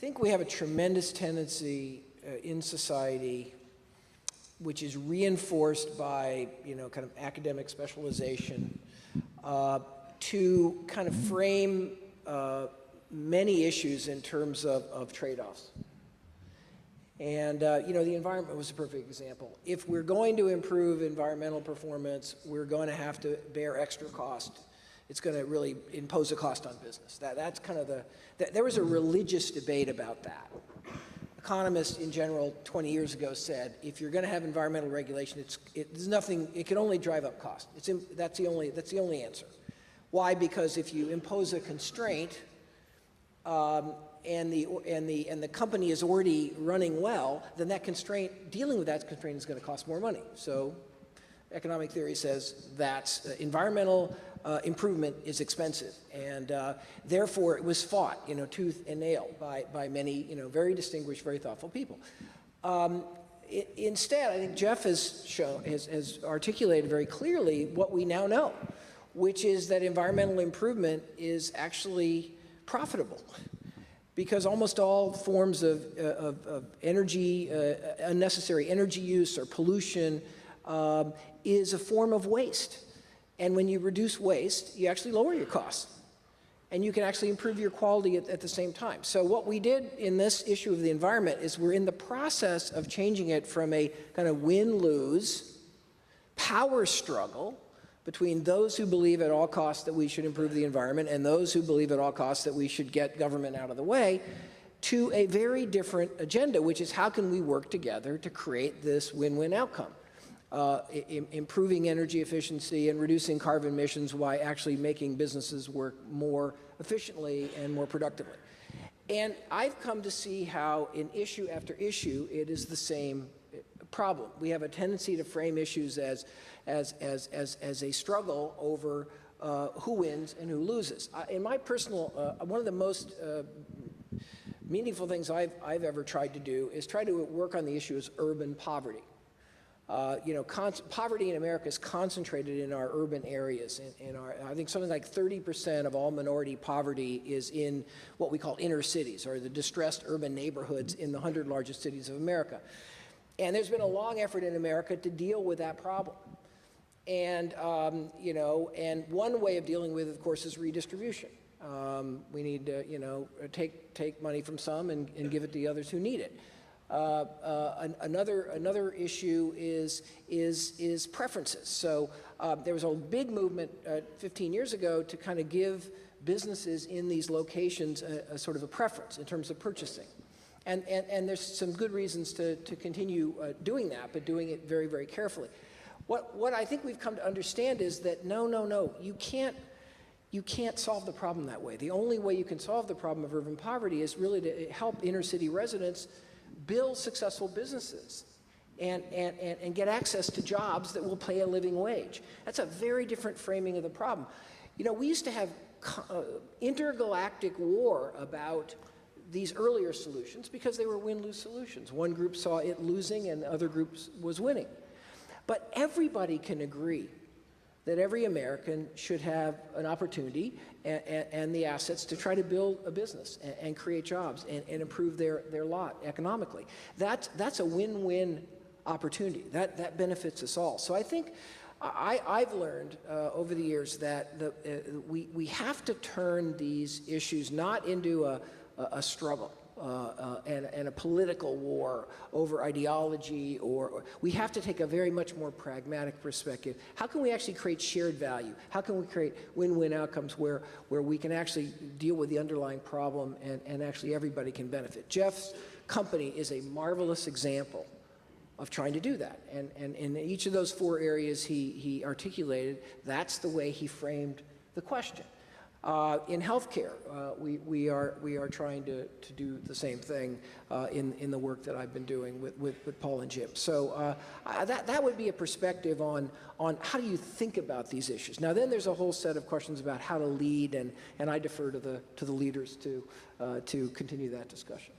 think we have a tremendous tendency in society, which is reinforced by, kind of academic specialization, to kind of frame many issues in terms of trade-offs. And, the environment was a perfect example. If we're going to improve environmental performance, we're going to have to bear extra cost. It's going to really impose a cost on business. That's kind of there was a religious debate about that. Economists in general 20 years ago said, if you're going to have environmental regulation, it can only drive up cost. That's the only answer. Why? Because if you impose a constraint, and the company is already running well, then dealing with that constraint is going to cost more money. So economic theory says that environmental improvement is expensive, and therefore it was fought, tooth and nail by many, very distinguished, very thoughtful people. Instead, I think Jeff has articulated very clearly what we now know, which is that environmental improvement is actually profitable, because almost all forms of energy, unnecessary energy use or pollution is a form of waste. And when you reduce waste, you actually lower your costs. And you can actually improve your quality at the same time. So what we did in this issue of the environment is we're in the process of changing it from a kind of win-lose power struggle between those who believe at all costs that we should improve the environment and those who believe at all costs that we should get government out of the way, to a very different agenda, which is how can we work together to create this win-win outcome, improving energy efficiency and reducing carbon emissions while actually making businesses work more efficiently and more productively. And I've come to see how in issue after issue it is the same problem. We have a tendency to frame issues as a struggle over who wins and who loses. In my personal, one of the most meaningful things I've ever tried to do is try to work on the issue of urban poverty. Poverty in America is concentrated in our urban areas. I think something like 30% of all minority poverty is in what we call inner cities, or the distressed urban neighborhoods in the 100 largest cities of America. And there's been a long effort in America to deal with that problem. And, and one way of dealing with it, of course, is redistribution. We need to, take money from some and give it to the others who need it. Another issue is preferences. So there was a big movement 15 years ago to kind of give businesses in these locations a sort of a preference in terms of purchasing. And there's some good reasons to continue doing that, but doing it very, very carefully. What I think we've come to understand is that no, you can't solve the problem that way. The only way you can solve the problem of urban poverty is really to help inner city residents build successful businesses and get access to jobs that will pay a living wage. That's a very different framing of the problem. We used to have intergalactic war about these earlier solutions because they were win-lose solutions. One group saw it losing and the other group was winning. But everybody can agree that every American should have an opportunity and the assets to try to build a business and create jobs and improve their lot economically. That's a win-win opportunity. That benefits us all. So I think I've learned over the years that we have to turn these issues not into a struggle and a political war over ideology, or we have to take a very much more pragmatic perspective. How can we actually create shared value? How can we create win-win outcomes where we can actually deal with the underlying problem and actually everybody can benefit? Jeff's company is a marvelous example of trying to do that. And in each of those four areas he articulated, that's the way he framed the question. In healthcare, we are trying to do the same thing in the work that I've been doing with Paul and Jim. So that would be a perspective on how do you think about these issues. Now then there's a whole set of questions about how to lead, and I defer to the leaders to continue that discussion.